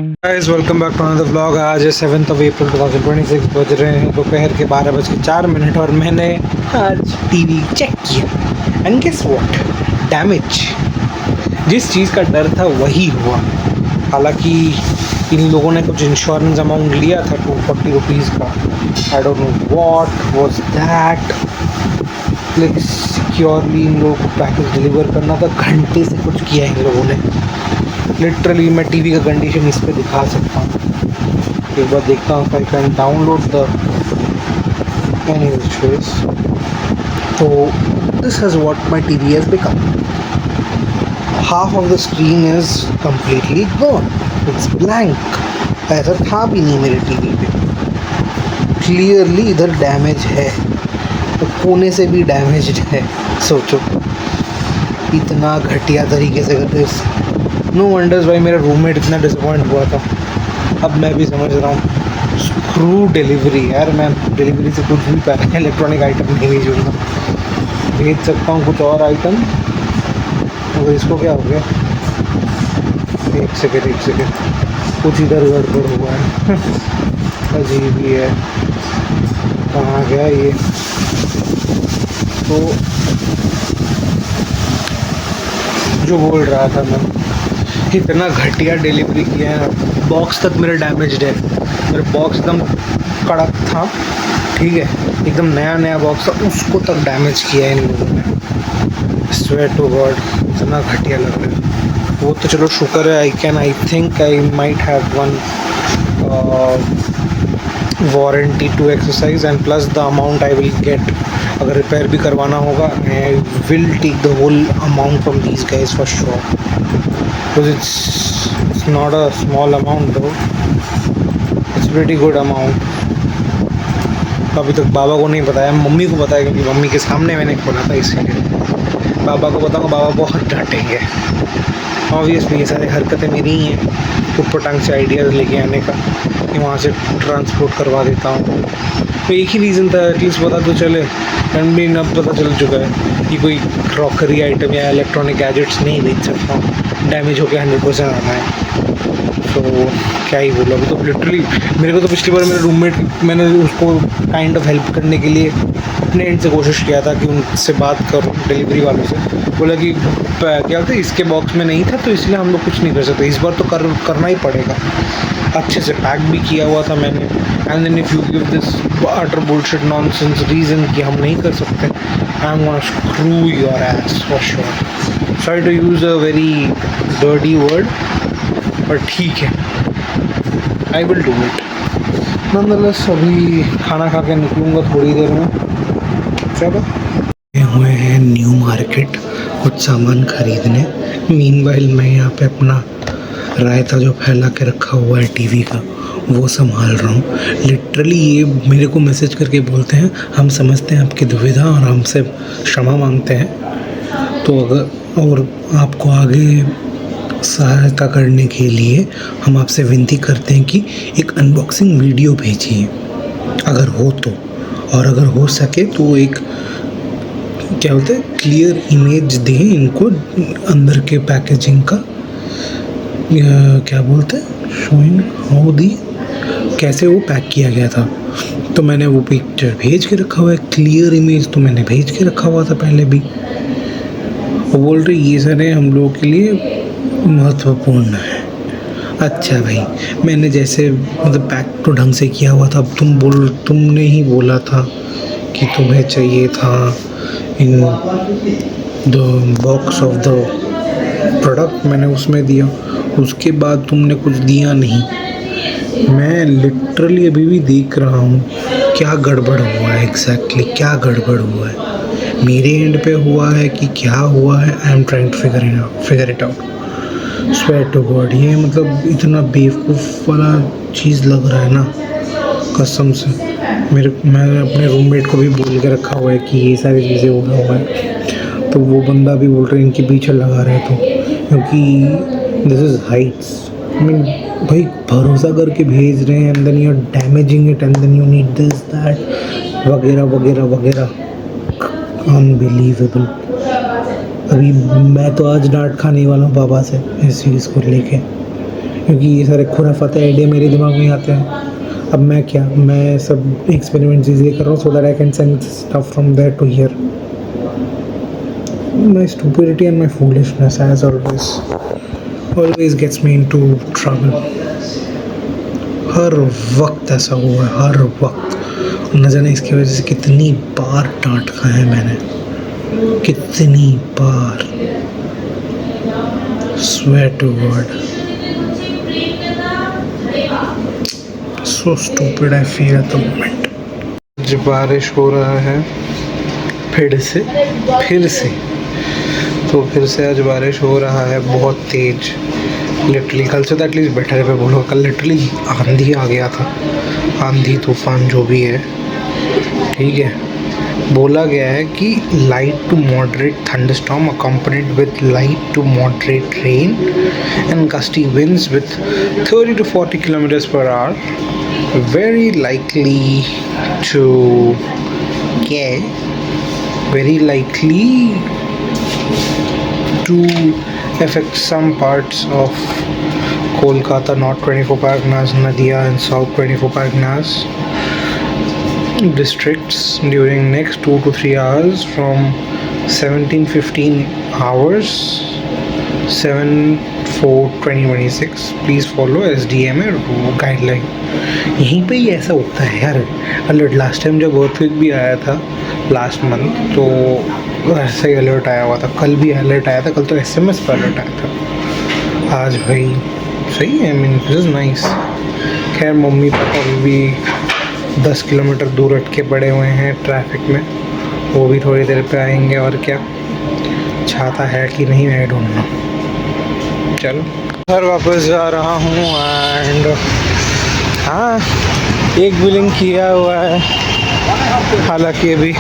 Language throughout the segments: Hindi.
Guys welcome back to another vlog. आज है 7 अप्रैल 2026, बज रहे हैं दोपहर के 12:04 और मैंने आज टीवी चेक किया एंड गेस व्हाट, डैमेज। जिस चीज़ का डर था वही हुआ। हालांकि इन लोगों ने कुछ इंश्योरेंस अमाउंट लिया था 240 रुपीज़ का। I don't know what was that, लेकिन सिक्योरली इन लोगों को पैकेज डिलीवर करना था। घंटे से कुछ किया इन लोगों ने। लिटरली मैं टीवी का कंडीशन इस पे दिखा सकता हूँ। एक बार देखता हूँ I can download the face. तो this has what my TV has become. Half of the screen is completely gone, it's blank. ऐसा था भी नहीं मेरे टीवी पे। क्लियरली इधर डैमेज है, तो कोने से भी डैमेज है। सोचो इतना घटिया तरीके से करते। नो वंडर्स भाई मेरा रूममेट इतना डिसअपॉइंट हुआ था। अब मैं भी समझ रहा हूँ। स्क्रू डिलीवरी यार, मैं डिलीवरी से कुछ भी पहले इलेक्ट्रॉनिक आइटम नहीं भेजूँगा। भेज सकता हूँ कुछ और आइटम, मगर इसको क्या हो गया। एक सेकेंड कुछ इधर गड़बड़ हुआ है। अजीब ही है, कहाँ गया ये। तो जो बोल रहा था मैं, इतना घटिया डिलीवरी किया है। बॉक्स तक मेरा डैमेज्ड है। मेरा बॉक्स एकदम कड़क था, ठीक है, एकदम नया बॉक्स था, उसको तक डैमेज किया है इन लोगों ने। स्वेट टू गॉड, इतना घटिया लग रहा है। वो तो चलो शुक्र है, I think I might have one warranty to exercise and plus the amount I will get. अगर रिपेयर भी करवाना होगा, I will take the whole amount from these guys for sure, because it's not a small amount though, it's pretty good amount. अभी तक बाबा को नहीं बताया, मम्मी को बताया, क्योंकि मम्मी के सामने मैंने खोला था, इसीलिए। बाबा को बताऊँगा, बाबा बहुत डांटेंगे। ऑब्वियसली ये सारी हरकतें मेरी ही हैं, उटपटांग से आइडियाज़ लेके आने का, कि वहाँ से ट्रांसपोर्ट करवा देता हूँ। तो एक ही रीज़न था, एटलीस्ट पता तो चले। एंड भी अब पता चल चुका है कि कोई क्रॉकरी आइटम या इलेक्ट्रॉनिक गैजेट्स नहीं बेच सकता हूँ। डैमेज होकर 100% आना है। तो क्या ही बोला। अभी तो लिटरली मेरे को तो पिछली बार मेरे रूममेट, मैंने उसको काइंड ऑफ हेल्प करने के लिए अपने एंड से कोशिश किया था कि उनसे बात करूँ डिलीवरी वालों से। बोला कि क्या होता है, इसके बॉक्स में नहीं था तो इसलिए हम लोग कुछ नहीं कर सकते, इस बार तो करना ही पड़ेगा। अच्छे से पैक भी किया हुआ था मैंने। And then if you give this utter bullshit nonsense reason कि हम नहीं कर सकते, I am gonna screw your ass for sure. Sorry to use a very dirty word, पर ठीक है, I will do it. Nonetheless अभी खाना खा के निकलूँगा थोड़ी देर में। चलो हुए हैं न्यू मार्केट कुछ सामान खरीदने। मीनवाइल मैं यहाँ पे अपना रायता जो फैला के रखा हुआ है टीवी का, वो संभाल रहा हूँ। लिटरली ये मेरे को मैसेज करके बोलते हैं, हम समझते हैं आपकी दुविधा और हमसे क्षमा मांगते हैं। तो अगर और आपको आगे सहायता करने के लिए हम आपसे विनती करते हैं कि एक अनबॉक्सिंग वीडियो भेजिए अगर हो तो, और अगर हो सके तो एक क्या बोलते हैं क्लियर इमेज दें इनको अंदर के पैकेजिंग का। क्या बोलते हैं शोइंग हाउ दी, कैसे वो पैक किया गया था। तो मैंने वो पिक्चर भेज के रखा हुआ है, क्लियर इमेज तो मैंने भेज के रखा हुआ था पहले भी। वो बोल रहे ये सारे हम लोगों के लिए महत्वपूर्ण है। अच्छा भाई, मैंने जैसे मतलब पैक तो ढंग से किया हुआ था। तुमने ही बोला था कि तुम्हें चाहिए था in the box of the product, मैंने उसमें दिया। उसके बाद तुमने कुछ दिया नहीं। मैं लिटरली अभी भी देख रहा हूँ क्या गड़बड़ हुआ है, एग्जैक्टली क्या गड़बड़ हुआ है, मेरे एंड पे हुआ है कि क्या हुआ है। I am trying to figure it out. Swear to God, ये मतलब इतना बेवकूफ़ वाला चीज़ लग रहा है ना, कसम से। मैं अपने रूममेट को भी बोल के रखा हुआ है कि ये सारी चीज़ें हो रहा हुआ है। तो वो बंदा भी बोल रहा है इनके पीछे लगा रहे तो, क्योंकि this is heights. I mean भाई भरोसा करके भेज रहे हैं and then you are damaging it and then you need this that वगैरह वगैरह वगैरह। अनबिलीवेबल। अभी मैं तो आज डांट खाने वाला हूँ पापा से इस चीज़ को लेके। क्योंकि ये सारे खुराफाते आइडिया मेरे दिमाग में आते हैं। अब मैं सब एक्सपेरिमेंट्स इसलिए कर रहा हूँ so that I can send stuff from there to here. My stupidity and my foolishness as always gets me into trouble. हर वक्त ऐसा हुआ है, हर वक्त। न जाने इसकी वजह से कितनी बार डांट खाया है मैंने, कितनी बार। Swear to God, so stupid I feel at the moment. आज बारिश हो रहा है फिर से तो फिर से आज बारिश हो रहा है बहुत तेज। लिटरली कल से तो एटलीस्ट बेटर है, बोलो कल लिटरली आंधी आ गया था, आंधी तूफान जो भी है, ठीक है। बोला गया है कि light to moderate thunderstorm accompanied with light to moderate rain and gusty winds with 30 to 40 kilometers per hour very likely to affect some parts of Kolkata, North 24 Parganas, Nadia and South 24 Parganas districts during next 2 to 3 hours from 17:15 hours 7/4/2026. Please follow SDMA guideline. यहीं पे ही ऐसा होता है यार अलर्ट। लास्ट टाइम जब अर्थक्वेक भी आया था लास्ट मंथ तो ऐसा ही अलर्ट आया हुआ था। कल भी अलर्ट आया था, कल तो SMS पर अलर्ट आया था। आज भाई सही है, I mean this is nice. खैर मम्मी पापा भी 10 किलोमीटर दूर अटके पड़े हुए हैं ट्रैफिक में, वो भी थोड़ी देर पे आएंगे। और क्या छाता है कि नहीं मैं ढूंढ लो। चलो घर वापस जा रहा हूँ एंड हाँ एक बिलिंग किया हुआ है, हालांकि अभी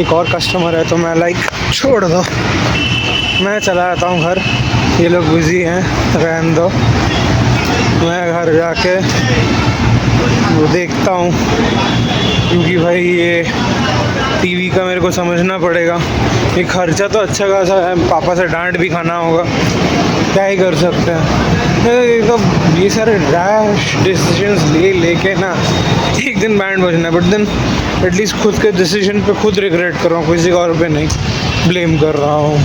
एक और कस्टमर है तो मैं छोड़ दो, मैं चला जाता हूँ घर। ये लोग बिज़ी हैं, रहने दो, मैं घर जाके वो देखता हूँ। क्योंकि भाई ये टीवी का मेरे को समझना पड़ेगा। ये खर्चा तो अच्छा खासा है, पापा से डांट भी खाना होगा, क्या ही कर सकते हैं। ये सारे रैश डिसीजंस लेके ना एक दिन बैंड बजना है, बट देन एटलीस्ट खुद के डिसीजन पे खुद रिग्रेट कर रहा हूँ, किसी और पे नहीं ब्लेम कर रहा हूँ,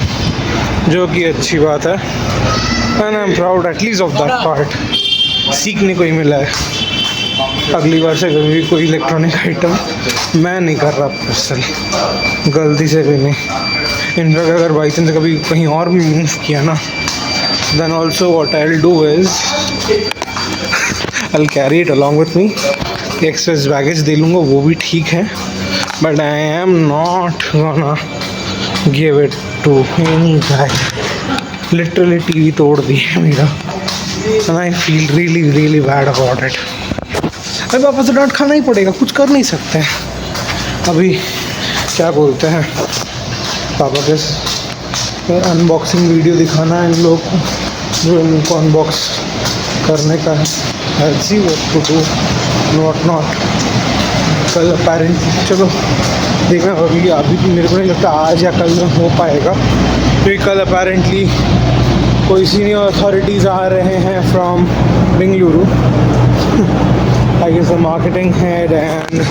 जो कि अच्छी बात है। And I am proud at least of that part. सीखने को ही मिला है। अगली बार से कभी भी कोई इलेक्ट्रॉनिक आइटम मैं नहीं कर रहा पर्सनली, गलती से भी नहीं। इनफैक्ट अगर बाई चांस कभी कहीं और भी मूव किया ना, then also what I will do is I will carry it along with me. Excess baggage दे लूँगा वो भी ठीक है, but I am not gonna give it to any guy. Literally TV तोड़ दी है मेरा and I feel really bad about it. अरे पापा से डांट खाना ही पड़ेगा, कुछ कर नहीं सकते हैं। अभी क्या बोलते हैं पापा के अनबॉक्सिंग वीडियो दिखाना है इन लोग को, जो इनको अनबॉक्स करने का है। I see what to do not कल अपेरेंटली, चलो देखना अभी भी मेरे को नहीं लगता आज या कल में हो पाएगा, क्योंकि कल अपेरेंटली कोई सीनियर अथॉरिटीज़ आ रहे हैं from Bengaluru. I guess the marketing head and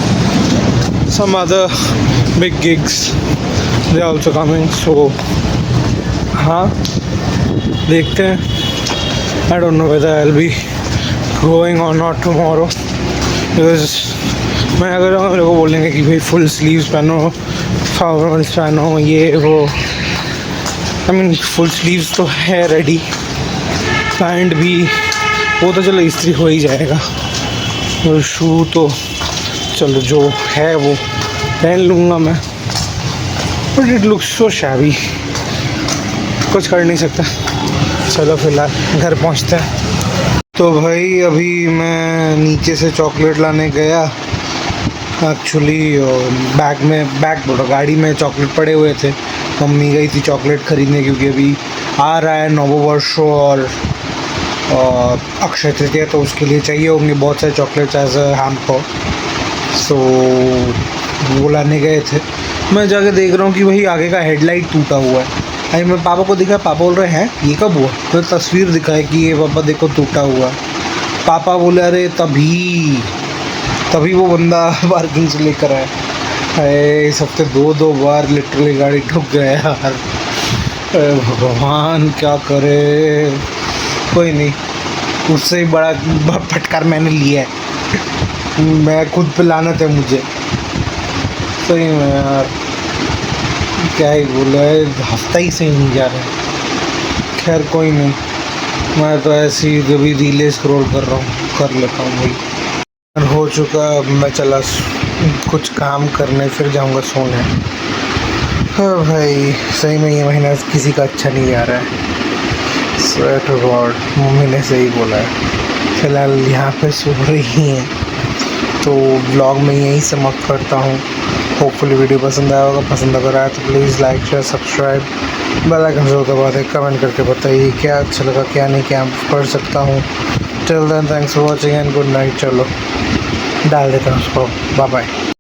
some other big gigs, they are also coming. So हाँ देखते हैं। I don't know whether I'll be going or not tomorrow, because मैं अगर मेरे को बोलेंगे कि भाई फुल स्लीव्स पहनो, फॉर्मल्स पहनो, ये वो, आई मीन फुल स्लीव्स तो है रेडी, पैंट भी वो तो चलो इस्त्री हो ही जाएगा, और शू तो चलो जो है वो पहन लूँगा मैं, but it looks so shabby, कुछ कर नहीं सकता। चलो फिलहाल घर पहुँचते हैं। तो भाई अभी मैं नीचे से चॉकलेट लाने गया, एक्चुअली गाड़ी में चॉकलेट पड़े हुए थे। मम्मी गई थी चॉकलेट ख़रीदने, क्योंकि अभी आ रहा है नववर्ष और अक्षय तृतीया, तो उसके लिए चाहिए होंगे बहुत सारे चॉकलेट्स एज अ हैम्पर। सो वो लाने गए थे। मैं जाके देख रहा हूँ कि भाई आगे का हेडलाइट टूटा हुआ है। अरे मैं पापा को दिखा, पापा बोल रहे हैं ये कब हुआ, तो तस्वीर दिखाई कि ये पापा देखो टूटा हुआ। पापा बोले अरे तभी तभी वो बंदा पार्किंग से लेकर आया। अरे इस हफ्ते दो बार लिटरली गाड़ी ठुक गया यार। अरे भगवान क्या करे। कोई नहीं, उससे ही बड़ा फटकार मैंने लिया है। मैं खुद पे लानत है मुझे, सही में यार। क्या ही बोला है, हफ्ता ही सही नहीं जा रहा है। खैर कोई नहीं, मैं तो ऐसे ही कभी रीलें स्क्रॉल कर रहा हूँ, कर लेता हूँ वही। हो चुका, अब मैं चला कुछ काम करने, फिर जाऊँगा सोने। हाँ भाई सही में ये महीना किसी का अच्छा नहीं जा रहा है। स्वेयर टू गॉड, मम्मी ने सही बोला है। फिलहाल यहाँ पे सो रही हैं, तो ब्लॉग में यहीं समाप्त करता हूँ। होपफुली वीडियो पसंद आया होगा, पसंद अगर आया तो please like share subscribe, bell icon जरूर दबा दें, कमेंट करके बताइए क्या अच्छा लगा क्या नहीं, क्या कर सकता हूँ। Till then thanks for watching and good night. चलो डाल देता हूँ उसको, बाय बाय।